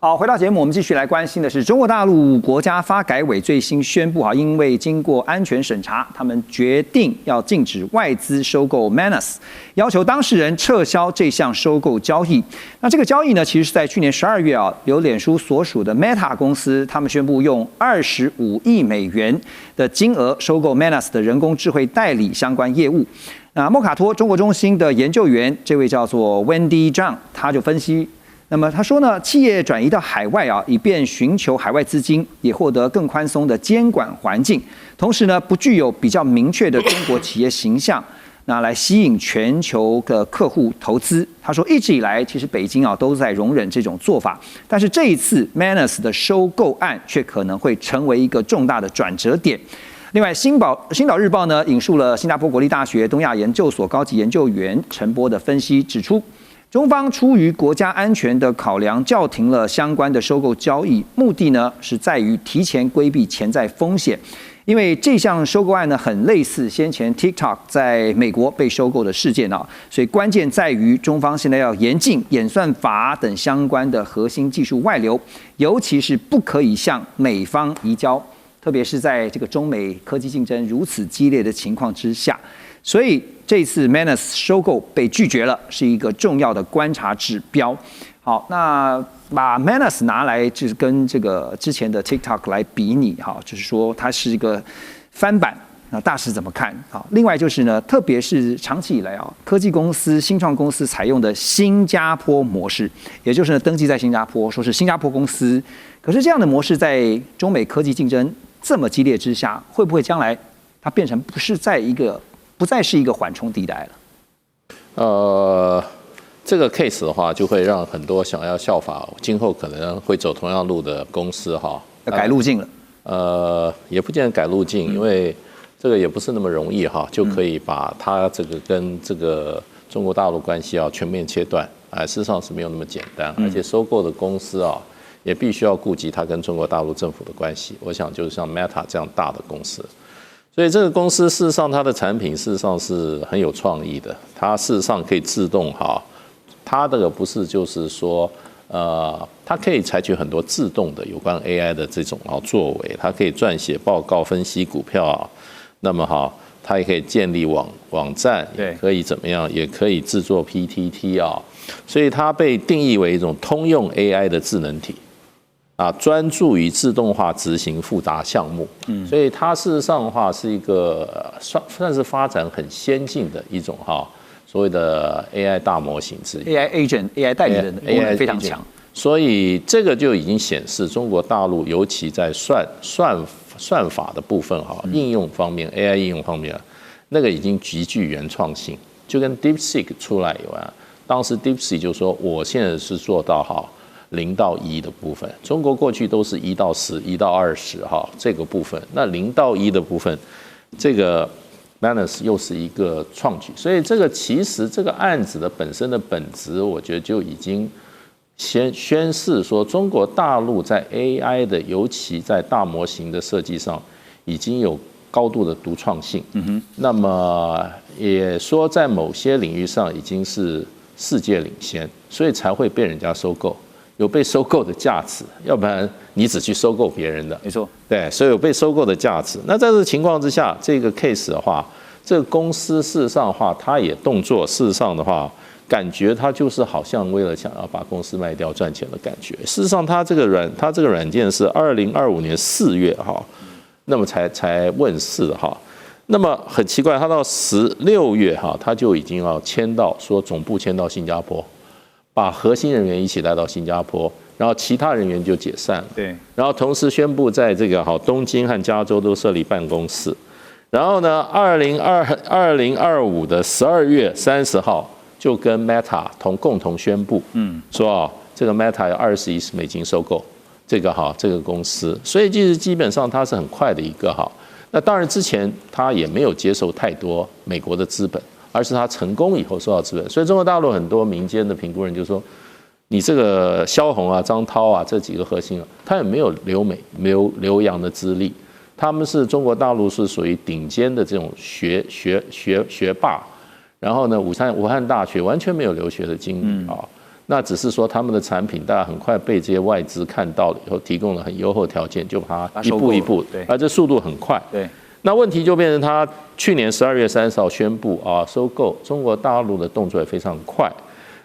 好，回到节目，我们继续来关心的是中国大陆国家发改委最新宣布，因为经过安全审查，他们决定要禁止外资收购 Manus， 要求当事人撤销这项收购交易。那这个交易呢，其实是在去年12月由脸书所属的 Meta 公司，他们宣布用25亿美元的金额收购 Manus 的人工智慧代理相关业务。那莫卡托中国中心的研究员，这位叫做 Wendy Zhang， 他就分析。那么他说呢，企业转移到海外以便寻求海外资金，也获得更宽松的监管环境，同时呢，不具有比较明确的中国企业形象，那来吸引全球的客户投资。他说，一直以来其实北京都在容忍这种做法，但是这一次 Manus 的收购案却可能会成为一个重大的转折点。另外，《星岛日报》呢引述了新加坡国立大学东亚研究所高级研究员陈波的分析，指出。中方出于国家安全的考量，叫停了相关的收购交易，目的呢是在于提前规避潜在风险。因为这项收购案呢很类似先前 TikTok 在美国被收购的事件所以关键在于中方现在要严禁演算法等相关的核心技术外流，尤其是不可以向美方移交，特别是在这个中美科技竞争如此激烈的情况之下。所以这次 Manus 收购被拒绝了，是一个重要的观察指标。好，那把 Manus 拿来就是跟这个之前的 TikTok 来比拟，就是说它是一个翻版。那大师怎么看？另外就是呢，特别是长期以来科技公司、新创公司采用的新加坡模式，也就是呢登记在新加坡，说是新加坡公司。可是这样的模式在中美科技竞争这么激烈之下，会不会将来它变成不再是一个缓冲地带了？这个 case 的话，就会让很多想要效法今后可能会走同样路的公司要改路径了。也不见得改路径，因为这个也不是那么容易就可以把它这个跟这个中国大陆关系全面切断。事实上是没有那么简单，而且收购的公司也必须要顾及它跟中国大陆政府的关系。我想就是像 Meta 这样大的公司。所以这个公司事实上它的产品事实上是很有创意的，它事实上可以自动它这个不是就是说它可以采取很多自动的有关 AI 的这种作为，它可以撰写报告、分析股票那么它也可以建立网站，也可以怎么样，也可以制作 PTT 所以它被定义为一种通用 AI 的智能体。专注于自动化执行复杂项目，所以它事实上的话是一个算是发展很先进的一种所谓的 AI 大模型之一 ，AI agent、AI 代理人的功能非常强，所以这个就已经显示中国大陆尤其在算法的部分应用方面 ，AI 应用方面，那个已经极具原创性，就跟 DeepSeek 出来以外，当时 DeepSeek 就说我现在是做到0到1的部分，中国过去都是1到10、1到20这个部分，那0到1的部分，这个 Manus 又是一个创举，所以这个其实这个案子的本身的本质，我觉得就已经宣示说，中国大陆在 AI 的，尤其在大模型的设计上，已经有高度的独创性。那么也说在某些领域上已经是世界领先，所以才会被人家收购。有被收购的价值，要不然你只去收购别人的，没错，对，所以有被收购的价值。那在这个情况之下，这个 case 的话，这个公司事实上的话，它也动作，事实上的话，感觉它就是好像为了想要把公司卖掉赚钱的感觉。事实上，它这个软件是2025年4月那么才问世的那么很奇怪，它到16月它就已经要说总部迁到新加坡。把核心人员一起带到新加坡，然后其他人员就解散了。对，然后同时宣布在这个东京和加州都设立办公室。然后呢，2025的12月30号就跟 Meta 共同宣布，说这个 Meta 要20亿美金收购这个公司，所以基本上它是很快的一个那当然之前他也没有接受太多美国的资本。而是他成功以后受到资本，所以中国大陆很多民间的评估人就说，你这个萧红张涛这几个核心他也没有留洋的资历，他们是中国大陆是属于顶尖的这种学霸，然后呢武汉大学完全没有留学的经历那只是说他们的产品大概很快被这些外资看到了以后，提供了很优厚条件，就把它一步一步，而这速度很快。对，那问题就变成他去年12月30号宣布收购中国大陆的动作也非常快。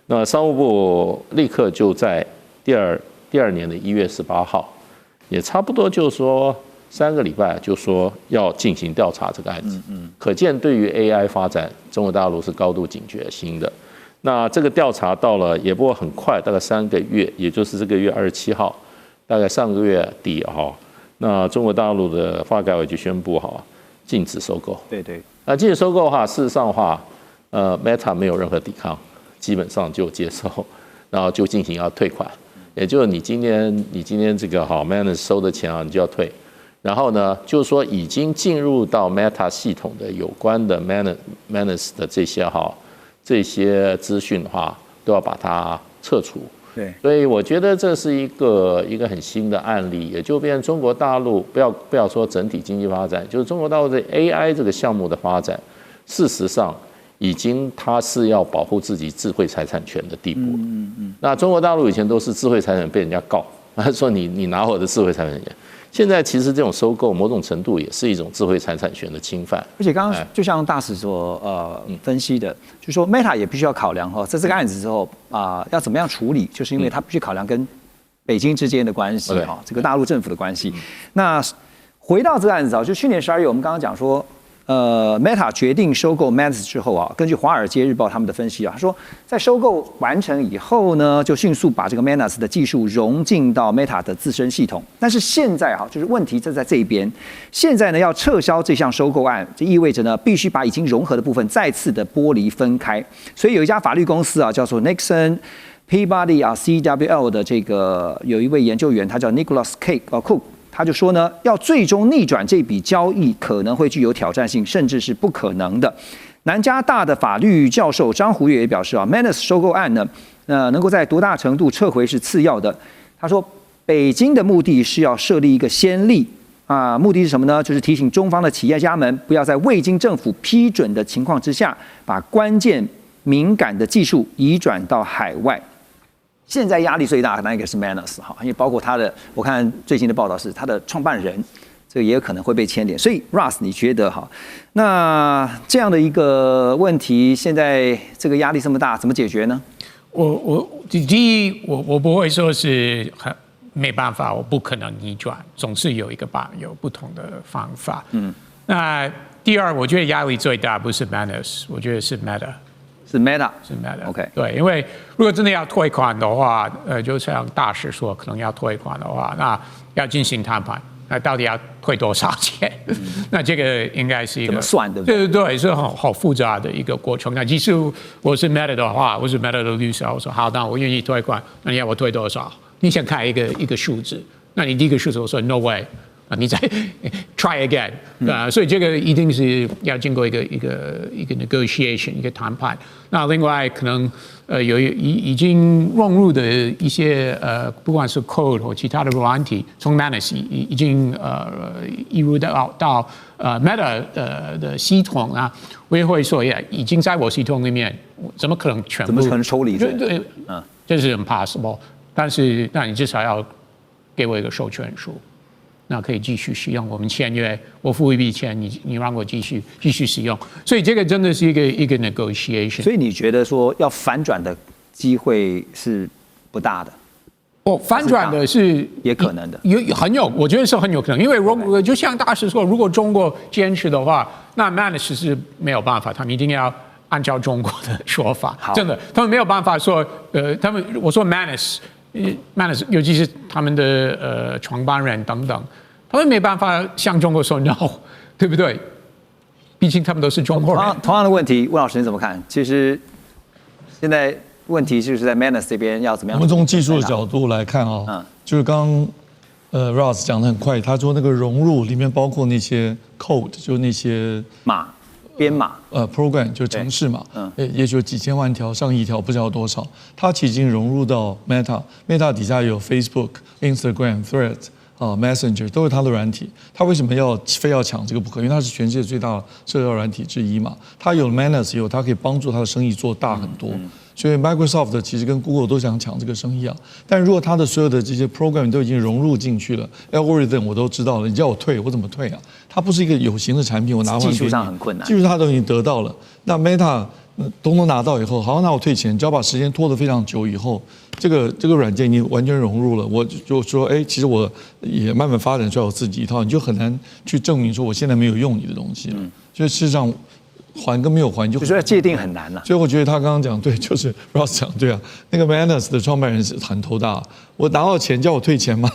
那商务部立刻就在第二年的1月18号，也差不多就是说3个礼拜，就说要进行调查这个案子。可见对于 AI 发展，中国大陆是高度警觉心的。那这个调查到了也不过很快，大概3个月，也就是这个月27号，大概上个月底那中国大陆的发改委就宣布禁止收购。对对。那禁止收购的话，事实上的话，Meta 没有任何抵抗，基本上就接受，然后就进行要退款。也就是你今天这个Manus 收的钱你就要退，然后呢，就是说已经进入到 Meta 系统的有关的 Manus 的这些资讯的话，都要把它撤除。对，所以我觉得这是一个很新的案例，也就变成中国大陆不要说整体经济发展，就是中国大陆的 AI 这个项目的发展，事实上已经它是要保护自己智慧财产权的地步。那中国大陆以前都是智慧财产权被人家告，说你拿我的智慧财产权。现在其实这种收购某种程度也是一种智慧财产权的侵犯。而且刚刚就像大使所分析的，就是说 Meta 也必须要考量在这个案子之后要怎么样处理，就是因为它必须考量跟北京之间的关系这个大陆政府的关系。那回到这个案子就去年12月我们刚刚讲说。Meta 决定收购 Manus 之后根据《华尔街日报》他们的分析他说，在收购完成以后呢，就迅速把这个 Manus 的技术融进到 Meta 的自身系统。但是现在就是问题就在这一边，现在呢要撤销这项收购案，这意味着呢必须把已经融合的部分再次的剥离分开。所以有一家法律公司叫做 Nixon Peabody CWL 的这个有一位研究员，他叫 Nicholas Cook。他就说呢，要最终逆转这笔交易可能会具有挑战性，甚至是不可能的。南加大的法律教授张胡月也表示Manus 收购案呢，能够在多大程度撤回是次要的。他说，北京的目的是要设立一个先例目的是什么呢？就是提醒中方的企业家们，不要在未经政府批准的情况之下，把关键敏感的技术移转到海外。现在压力最大的那一个是 Manus 因为包括他的，我看最新的报道是他的创办人，这个也有可能会被牵连。所以 Ross 你觉得那这样的一个问题，现在这个压力这么大，怎么解决呢？第一，我不会说是没办法，我不可能逆转，总是有不同的方法。那第二，我觉得压力最大不是 Manus， 我觉得是 Meta。是 Meta，OK， 对，因为如果真的要退款的话，就像大使说，可能要退款的话，那要进行谈判，那到底要退多少钱？那这个应该是一个怎么算，对不对？对，是好复杂的一个过程。那即使我是 Meta 的话，我是 Meta 的律师，我说好，那我愿意退款，那你要我退多少？你想看一个数字，那你第一个数字我说 No way。你再 try again，所以这个一定是要经过一个 negotiation， 一个谈判。那另外可能有已经融入的一些不管是 code 或其他的软体，从 Manus 已经移入到Meta 的系统啊，我也会说已经在我系统里面，怎么可能全部？怎么可能抽离？对，这是 impossible。但是那你至少要给我一个授权书。那可以继续使用，我们签约，我付一笔钱，你让我继续使用，所以这个真的是一个 negotiation。所以你觉得说要反转的机会是不大的？反转的是也可能的，我觉得是很有可能，因为如果就像大使说，如果中国坚持的话，那 Manus 是没有办法，他们一定要按照中国的说法，真的，他们没有办法说，我说 Manus，尤其是他们的创办人等等，他们没办法向中国说 no， 对不对？毕竟他们都是中国人。同样的问题，温老师你怎么看？其实现在问题就是在 Manus 这边要怎么样？我们从技术的角度来看就是刚Ross 讲得很快，他说那个融入里面包括那些 code， 就是那些编码program 就是程式码，也许有几千万条、上亿条，不知道多少。它其实已经融入到 Meta 底下有 Facebook、Instagram、Threads、Messenger 都是它的软体。它为什么非要抢这个不可？因为它是全世界最大的社交软体之一嘛。它有 Manus 它可以帮助它的生意做大很多。所以 Microsoft 其实跟 Google 都想抢这个生意啊。但如果它的所有的这些 program 都已经融入进去了 ，algorithm 我都知道了，你叫我退，我怎么退啊？它不是一个有形的产品，我拿回来技术上很困难，技术它都已经得到了。那 Meta 通通拿到以后，好，那我退钱，只要把时间拖得非常久以后，这个软件已经完全融入了，我就说，其实我也慢慢发展出来我自己一套，你就很难去证明说我现在没有用你的东西了。所以事实上，还跟没有还就是要界定很难了。所以我觉得他刚刚讲对，就是 Ross 讲对啊，那个 Manus 的创办人是很头大，我拿到钱叫我退钱吗？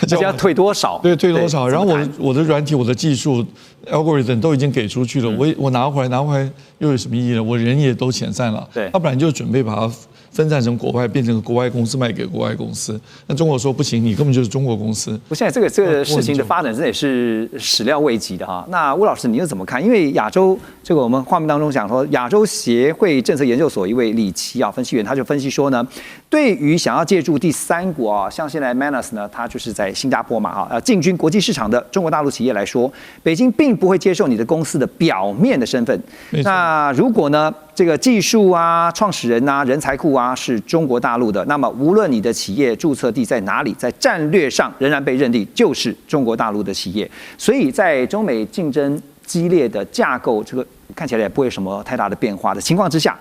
这要退多少？对，退多少？然后我的软体、我的技术 algorithm 都已经给出去了，我拿回来又有什么意义呢？我人也都遣散了。对，他本来就准备把它分散成国外，变成个国外公司卖给国外公司。那中国说不行，你根本就是中国公司。我现在这个事情的发展真的也是始料未及的哈。那吴老师你又怎么看？因为亚洲这个我们画面当中讲说，亚洲协会政策研究所一位李琦分析员，他就分析说呢，对于想要借助第三国像现在 Manus 呢，它就是在新加坡嘛进军国际市场的中国大陆企业来说，北京并不会接受你的公司的表面的身份。那如果呢，这个技术创始人人才库是中国大陆的，那么无论你的企业注册地在哪里，在战略上仍然被认定就是中国大陆的企业。所以在中美竞争激烈的架构，这个看起来也不会有什么太大的变化的情况之下，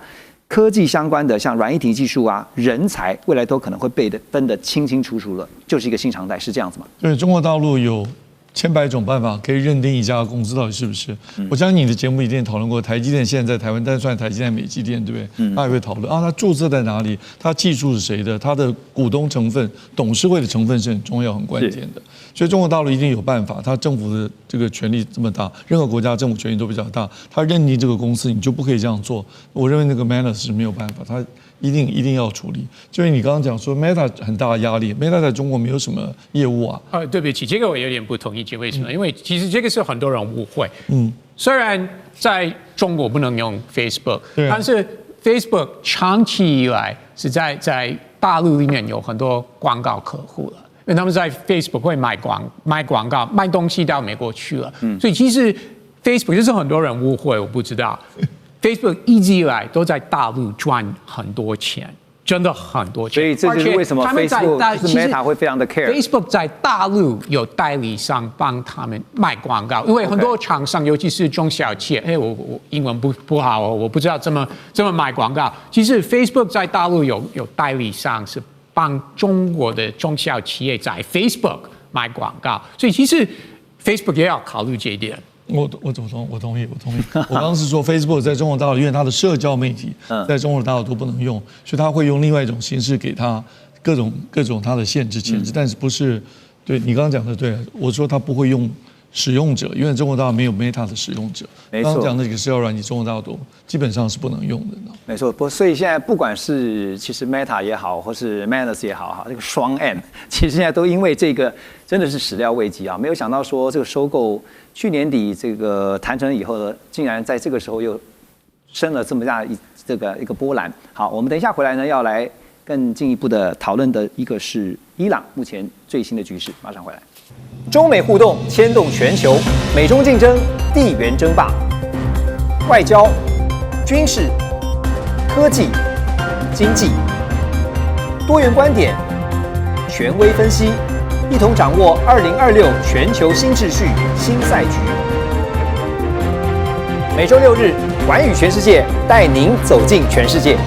科技相关的像软硬体技术人才，未来都可能会被分得清清楚楚了，就是一个新常态，是这样子吗？对，中国大陆有千百种办法可以认定一家公司到底是不是。我相信你的节目一定讨论过，台积电现在在台湾，但算台积电、美积电，对不对？他也会讨论它注册在哪里，它技术是谁的，它的股东成分、董事会的成分是很重要、很关键的。所以中国大陆一定有办法，它政府的这个权力这么大，任何国家政府权力都比较大，它认定这个公司你就不可以这样做。我认为那个 Manus 是没有办法，它一定要处理。就是你刚刚讲说 Meta 很大的压力 ，Meta 在中国没有什么业务对不起，这个我有点不同意，为什么？因为其实这个是很多人误会。虽然在中国不能用 Facebook，但是 Facebook 长期以来是在大陆里面有很多广告客户了，因为他们在 Facebook 会卖广告、卖东西到美国去了。所以其实 Facebook 就是很多人误会，我不知道。Facebook 一直以来都在大陆赚很多钱，真的很多钱。所以这就是为什么 Facebook 就是 Meta 会非常的 care。Facebook 在大陆有代理商帮他们卖广告，因为很多厂商，尤其是中小企业，我英文不好我不知道怎么买广告。其实 Facebook 在大陆有代理商是帮中国的中小企业在 Facebook 卖广告，所以其实 Facebook 也要考虑这一点。我同意。我刚刚是说 Facebook 在中国大陆，因为它的社交媒体在中国大陆都不能用，所以它会用另外一种形式给它各种它的限制，但是不是对你刚刚讲的对，我说它不会用使用者，因为中国大陆没有 Meta 的使用者。刚刚讲的几个社交软体，中国大陆基本上是不能用的。没错，所以现在不管是其实 Meta 也好，或是 Manus 也好，这个双 M 其实现在都因为这个真的是始料未及没有想到说这个收购去年底这个谈成以后呢，竟然在这个时候又生了这么大一个波澜。好，我们等一下回来呢，要来更进一步的讨论的一个是伊朗目前最新的局势，马上回来。中美互动牵动全球，美中竞争，地缘争霸，外交、军事、科技、经济，多元观点，权威分析，一同掌握2026全球新秩序、新赛局。每周6日，寰宇全世界带您走进全世界。